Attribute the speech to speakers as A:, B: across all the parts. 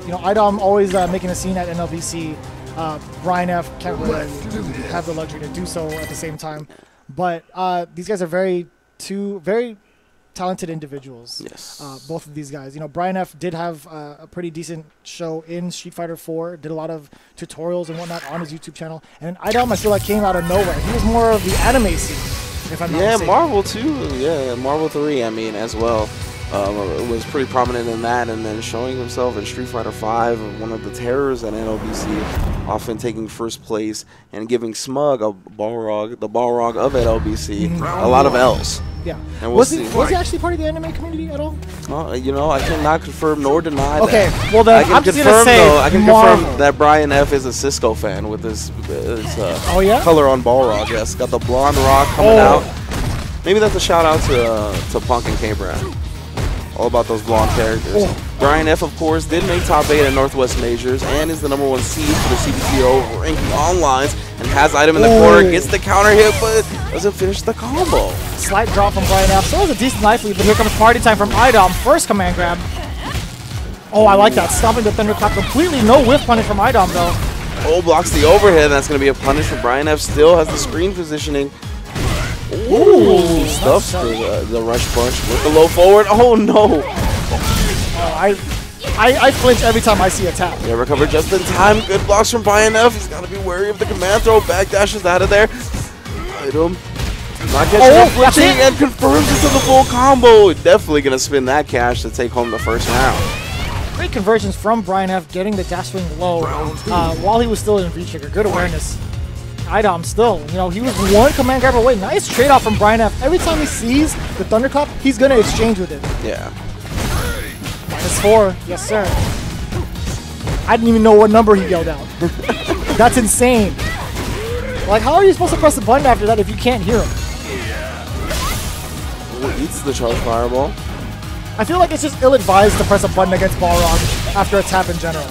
A: You know, Idom always making a scene at NLBC. Brian F can't really have the luxury to do so at the same time. But these guys are two very talented individuals.
B: Yes.
A: Both of these guys. You know, Brian F did have a pretty decent show in Street Fighter 4. Did a lot of tutorials and whatnot on his YouTube channel. And Idom, I feel like, came out of nowhere. He was more of the anime scene, if I'm not mistaken.
B: Marvel too. Yeah, Marvel 3. I mean, as well. Was pretty prominent in that, and then showing himself in Street Fighter 5, one of the terrors at NLBC, often taking first place and giving Smug the Balrog of NLBC a lot of L's.
A: Yeah.
B: And
A: was he actually part of the anime community at all?
B: You know, I cannot confirm nor deny
A: okay,
B: that.
A: Well then, I'm just gonna say
B: I can confirm that Brian F is a Cisco fan with his color on Balrog. Yes, got the blonde rock coming out. Maybe that's a shout out to Punk and K-Brad. All about those blonde characters. Brian F, of course, did make top 8 at Northwest Majors and is the #1 seed for the CPTO ranking online and has Idom in the corner, gets the counter hit, but doesn't finish the combo.
A: Slight drop from Brian F. So it was a decent knife lead, but here comes party time from Idom. First command grab. Oh, I like that. Stopping the thunderclap completely. No whiff punish from Idom, though.
B: Blocks the overhead. That's going to be a punish for Brian F. Still has the screen positioning. Stuffs the rush punch with the low forward. Oh no!
A: I flinch every time I see a tap.
B: Yeah, recovered just in time. Good blocks from Brian F. He's got to be wary of the command throw. Back dashes out of there. Idom not getting flinching and confirms into the full combo. Definitely going to spin that cash to take home the first round.
A: Great conversions from Brian F. Getting the dash swing low while he was still in V-trigger. Good awareness. Idom still, you know, he was one command grab away. Nice trade-off from Brian F. Every time he sees the thunderclap, he's going to exchange with it.
B: Yeah.
A: -4. Yes, sir. I didn't even know what number he yelled out. That's insane. Like, how are you supposed to press the button after that if you can't hear him?
B: Eats the charge fireball.
A: I feel like it's just ill-advised to press a button against Balrog after a tap in general.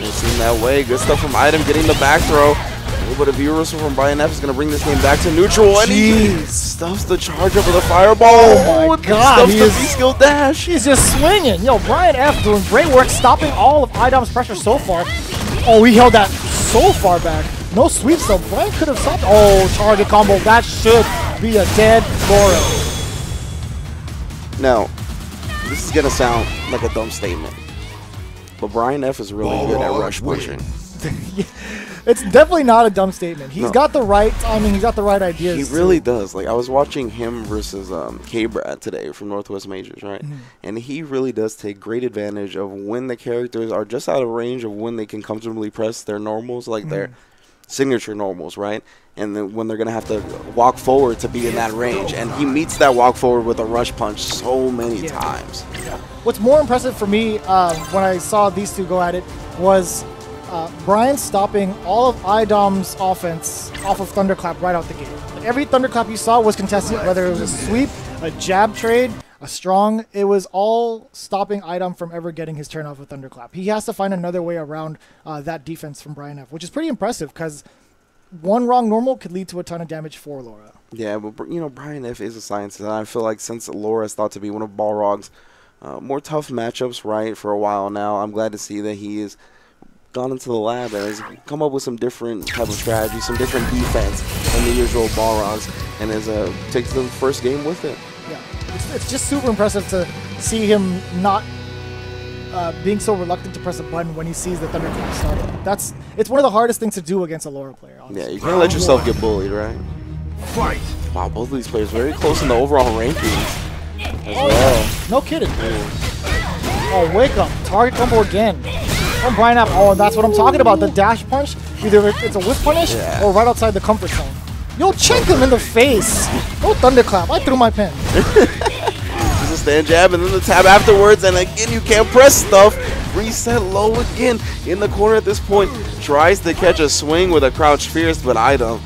B: It seemed that way. Good stuff from Idom, getting the back throw. A little bit of view reversal from Brian F is going to bring this game back to neutral. And he stuffs the charge over the fireball.
A: Oh my god.
B: Stuffs the V-skill dash.
A: He's just swinging. Yo, Brian F doing great work, stopping all of Idom's pressure so far. Oh, he held that so far back. No sweeps though. Brian could have stopped. Oh, target combo. That should be a dead Laura.
B: Now, this is going to sound like a dumb statement. But Brian F is really good at rush punching.
A: It's definitely not a dumb statement. He's got the right timing. He's got the right ideas.
B: He really does. Like, I was watching him versus K-Brad today from Northwest Majors, right? And he really does take great advantage of when the characters are just out of range of when they can comfortably press their normals, like their signature normals, right? And then when they're going to have to walk forward to be in that range. And he meets that walk forward with a rush punch so many times.
A: What's more impressive for me when I saw these two go at it was Brian stopping all of Idom's offense off of Thunderclap right out the gate. Like, every Thunderclap you saw was contested, whether it was a sweep, a jab trade, a strong. It was all stopping Idom from ever getting his turn off with Thunderclap. He has to find another way around that defense from Brian F, which is pretty impressive because one wrong normal could lead to a ton of damage for Laura.
B: Yeah, but you know, Brian F is a scientist, and I feel like since Laura is thought to be one of Balrog's more tough matchups, right, for a while now, I'm glad to see that he has gone into the lab and has come up with some different type of strategy, some different defense than the usual Balrogs, and has takes the first game with it.
A: Yeah, it's just super impressive to see him not being so reluctant to press a button when he sees the Thunderclap started. It's one of the hardest things to do against a Laura player, honestly.
B: Yeah, you can't let yourself get bullied, right?
C: Fight!
B: Wow, both of these players very close in the overall rankings as well.
A: Yeah. No kidding. Oh, wake up. Target combo again. From Brian F. Oh, that's what I'm talking about. The dash punch. Either it's a whiff punish or right outside the comfort zone. Yo, check him in the face. No Thunderclap. I threw my pen.
B: Just a stand jab and then the tab afterwards. And again, you can't press stuff. Reset low again in the corner at this point. Tries to catch a swing with a crouch fierce, but Idom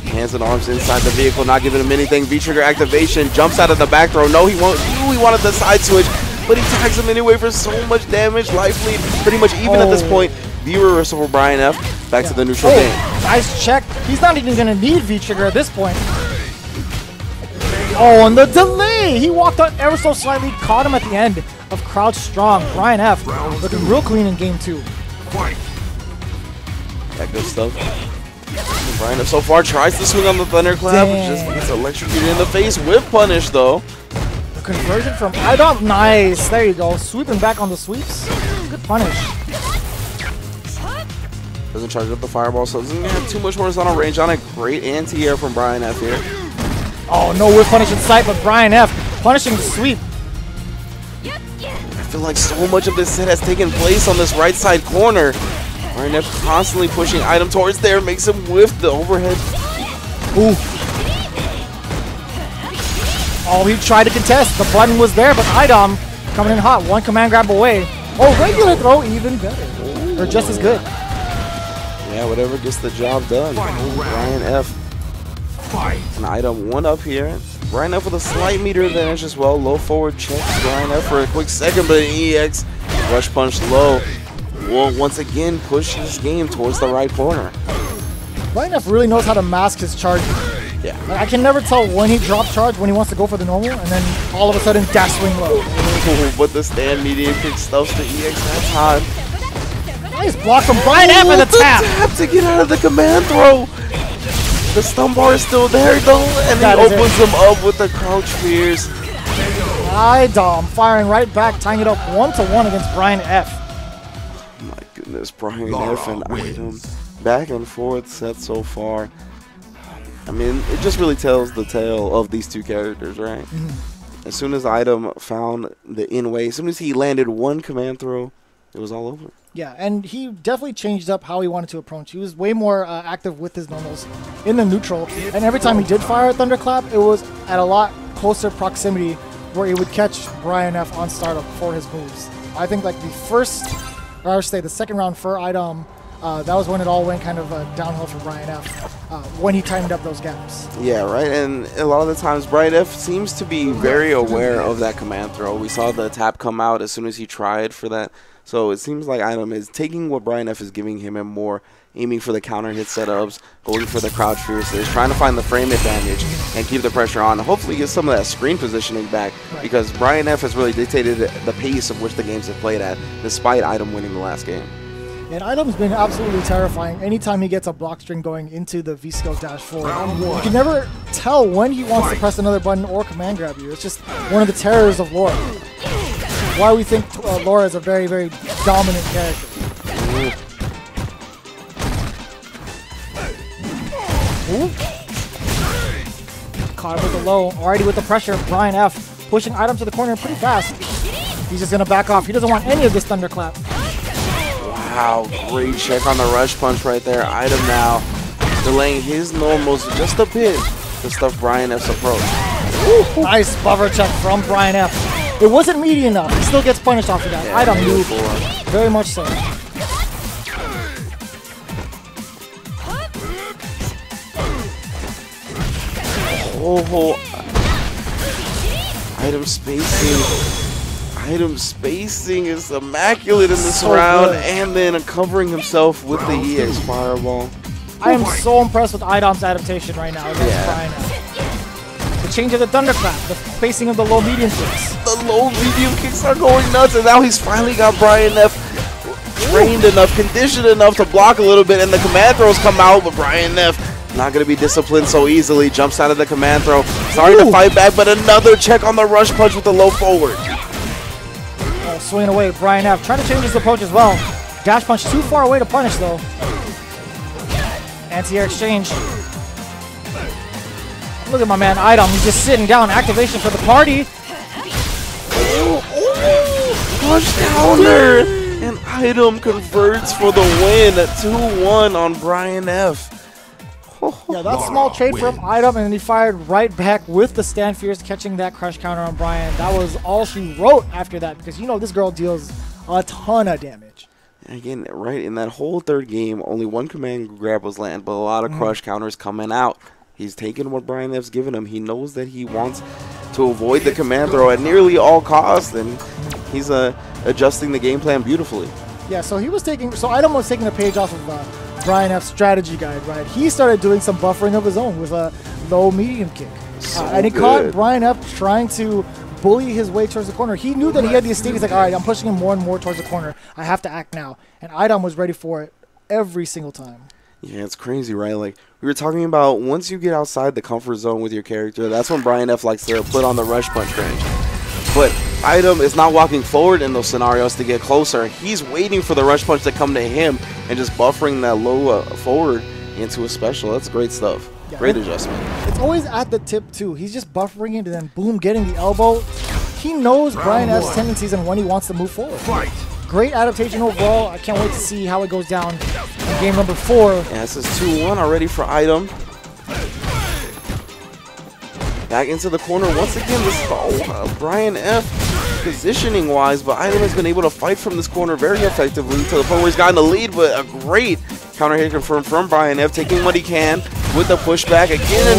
B: hands and arms inside the vehicle, not giving him anything. V-trigger activation, jumps out of the back throw. No, he won't. He wanted the side switch, but he tags him anyway for so much damage. Life lead pretty much even at this point. V-reversal for Brian F. Back to the neutral game.
A: Nice check. He's not even going to need V-trigger at this point. Oh, and the delay! He walked out ever so slightly, caught him at the end. of crouch strong. Brian F. looking real clean in game 2.
B: That good stuff. Brian F so far tries to swing on the Thunderclap, just gets electrocuted in the face with punish though.
A: The conversion from Idom, nice. There you go. Sweeping back on the sweeps. Good punish.
B: Doesn't charge up the fireball, so doesn't have too much horizontal range on it. Great anti-air from Brian F here.
A: Oh, no whip punish in sight, but Brian F punishing the sweep.
B: I feel like so much of this set has taken place on this right side corner. Brian F constantly pushing Idom towards there, makes him whiff the overhead.
A: Ooh. Oh, he tried to contest. The button was there, but Idom coming in hot. One command grab away. Oh, regular throw, even better. Or just as good.
B: Yeah, whatever gets the job done. Brian F. And Idom one up here. Brian F with a slight meter advantage as well. Low forward checks Brian F for a quick second, but EX rush punch low. Will once again push this game towards the right corner.
A: Brian F really knows how to mask his charges.
B: Yeah.
A: Like, I can never tell when he drops charge, when he wants to go for the normal, and then all of a sudden dash swing low.
B: But the stand medium kick stuffs the EX that time.
A: Nice block from Brian F and the tap.
B: Tap to get out of the command throw. The stun bar is still there though, and he opens them up with the crouch fears.
A: Idom firing right back, tying it up 1-1 against Brian F.
B: Oh my goodness, Brian F and Idom back and forth set so far. I mean, it just really tells the tale of these two characters, right? As soon as Idom found the in-way, as soon as he landed one command throw, it was all over.
A: Yeah, and he definitely changed up how he wanted to approach. He was way more active with his normals in the neutral, and every time he did fire a Thunderclap, it was at a lot closer proximity where he would catch Brian F on startup for his moves. I think like the first, or I should say the second round for Idom, that was when it all went kind of downhill for Brian F, when he tightened up those gaps.
B: Yeah, right, and a lot of the times Brian F seems to be very aware of that command throw. We saw the tap come out as soon as he tried for that. So it seems like Idom is taking what Brian F is giving him and more aiming for the counter hit setups, going for the crouch fierces, trying to find the frame advantage and keep the pressure on. Hopefully get some of that screen positioning back, because Brian F has really dictated the pace of which the games have played at, despite Idom winning the last game.
A: And Idom's been absolutely terrifying anytime he gets a block string going into the V-skill dash forward. You can never tell when he wants to press another button or command grab you. It's just one of the terrors of Laura. Why we think Laura is a very, very dominant character. Ooh. Caught him with the low, already with the pressure. Brian F pushing Idom to the corner pretty fast. He's just going to back off. He doesn't want any of this Thunderclap.
B: Wow, great check on the rush punch right there. Idom now delaying his normals just a bit to stuff Brian F's approach.
A: Ooh, nice buffer check from Brian F. It wasn't meaty enough. He still gets punished off of that.
B: Yeah,
A: Idom knew. Very much so.
B: Oh, Idom spacing is immaculate in this round, and then covering himself with the EX fireball.
A: I am so impressed with Idom's adaptation right now against Brian F. The change of the Thunderclap, the spacing of the low medium kicks.
B: The low medium kicks are going nuts, and now he's finally got Brian F trained enough, conditioned enough to block a little bit, and the command throws come out, but Brian F not going to be disciplined so easily. Jumps out of the command throw, starting to fight back, but another check on the rush punch with the low forward.
A: Oh, swinging away, Brian F trying to change his approach as well. Dash punch too far away to punish though. Anti-air exchange. Look at my man Idom, he's just sitting down. Activation for the party.
B: Punch counter! And Idom converts for the win at 2-1 on Brian F.
A: Yeah, that small trade from Idom, and then he fired right back with the stand fierce, catching that crush counter on Brian. That was all she wrote after that, because you know this girl deals a ton of damage.
B: Again, right in that whole third game, only one command grab was land, but a lot of crush counters coming out. He's taking what Brian F's given him. He knows that he wants to avoid the command throw at nearly all costs, and he's adjusting the game plan beautifully.
A: Yeah, so he was taking, so Idom was taking a page off of Brian F's strategy guide, right? He started doing some buffering of his own with a low medium kick. And he caught Brian F trying to bully his way towards the corner. He knew that he had the escape. He's like, all right, I'm pushing him more and more towards the corner. I have to act now. And Idom was ready for it every single time.
B: Yeah, it's crazy, right? Like, we were talking about once you get outside the comfort zone with your character, that's when Brian F likes to put on the rush punch range. But Idom is not walking forward in those scenarios to get closer. He's waiting for the rush punch to come to him and just buffering that low forward into a special. That's great stuff. Yeah, great adjustment.
A: It's always at the tip, too. He's just buffering it and then, boom, getting the elbow. He knows Brian F's tendencies and when he wants to move forward. Great adaptation overall. I can't wait to see how it goes down in game number 4.
B: Yeah, this is 2-1 already for Idom. Back into the corner once again. This is Brian F positioning wise, but Idom has been able to fight from this corner very effectively to the point where he's gotten the lead, but a great counter hit confirmed from Brian F, taking what he can with the pushback again.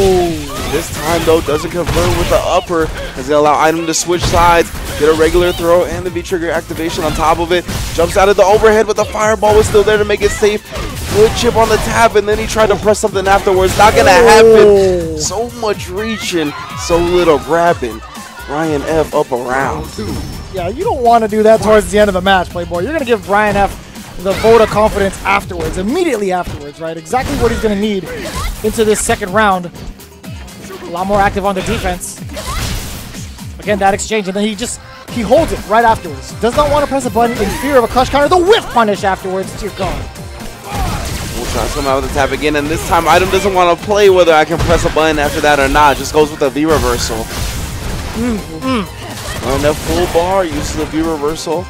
B: This time though doesn't convert with the upper as they allow Idom to switch sides, get a regular throw and the V-trigger activation on top of it. Jumps out of the overhead, but the fireball was still there to make it safe. Good chip on the tap, and then he tried to press something afterwards. Not gonna happen. So much reaching, so little grabbing. Brian F up around.
A: Yeah, you don't want to do that towards the end of the match, Playboy. You're gonna give Brian F the vote of confidence afterwards, immediately afterwards, right? Exactly what he's gonna need into this second round. A lot more active on the defense. Again, that exchange, and then he holds it right afterwards. Does not want to press a button in fear of a crush counter. The whiff punish afterwards. Dear God.
B: We'll try to come out with the tap again, and this time Idom doesn't want to play whether I can press a button after that or not. Just goes with the V reversal. On that full bar, uses the V reversal.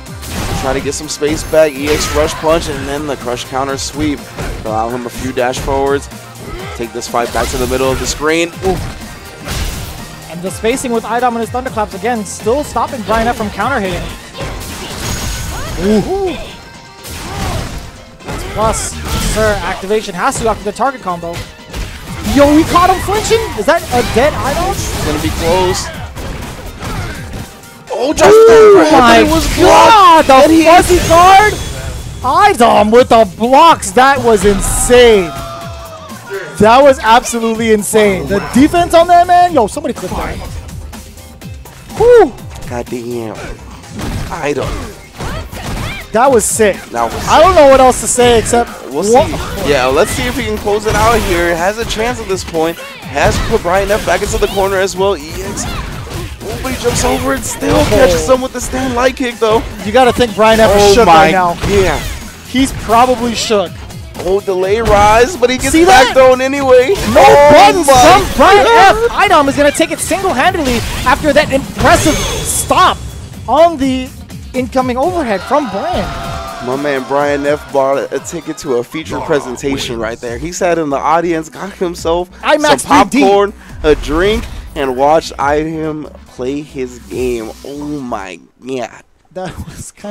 B: Try to get some space back. EX rush punch, and then the crush counter sweep. Allow him a few dash forwards. Take this fight back to the middle of the screen.
A: And the spacing with Idom and his thunderclaps again, still stopping Brian F from counter hitting. Plus, sir, activation has to after the target combo. Yo, we caught him flinching? Is that a dead Idom?
B: It's gonna be close. Oh, just
A: my God! The fuzzy guard! Idom with the blocks. That was insane. That was absolutely insane. The defense on that, man. Yo, somebody clip that. Whew.
B: Goddamn. Idom.
A: That was sick.
B: Now
A: I don't know what else to say except
B: we'll see. Yeah, let's see if he can close it out here. Has a chance at this point. Has put Brian F back into the corner as well. EX. Oh, but he jumps over and still catches him with the stand light kick though.
A: You gotta think Brian F is shook right now.
B: Yeah.
A: He's probably shook.
B: Oh, delay rise, but he gets back thrown anyway.
A: No buttons from Brian F. Idom is gonna take it single-handedly after that impressive stop on the incoming overhead from Brian.
B: My man Brian F bought a ticket to a feature presentation right there. He sat in the audience, got himself some popcorn, a drink, and watched him play his game. Oh my God.
A: That was kind of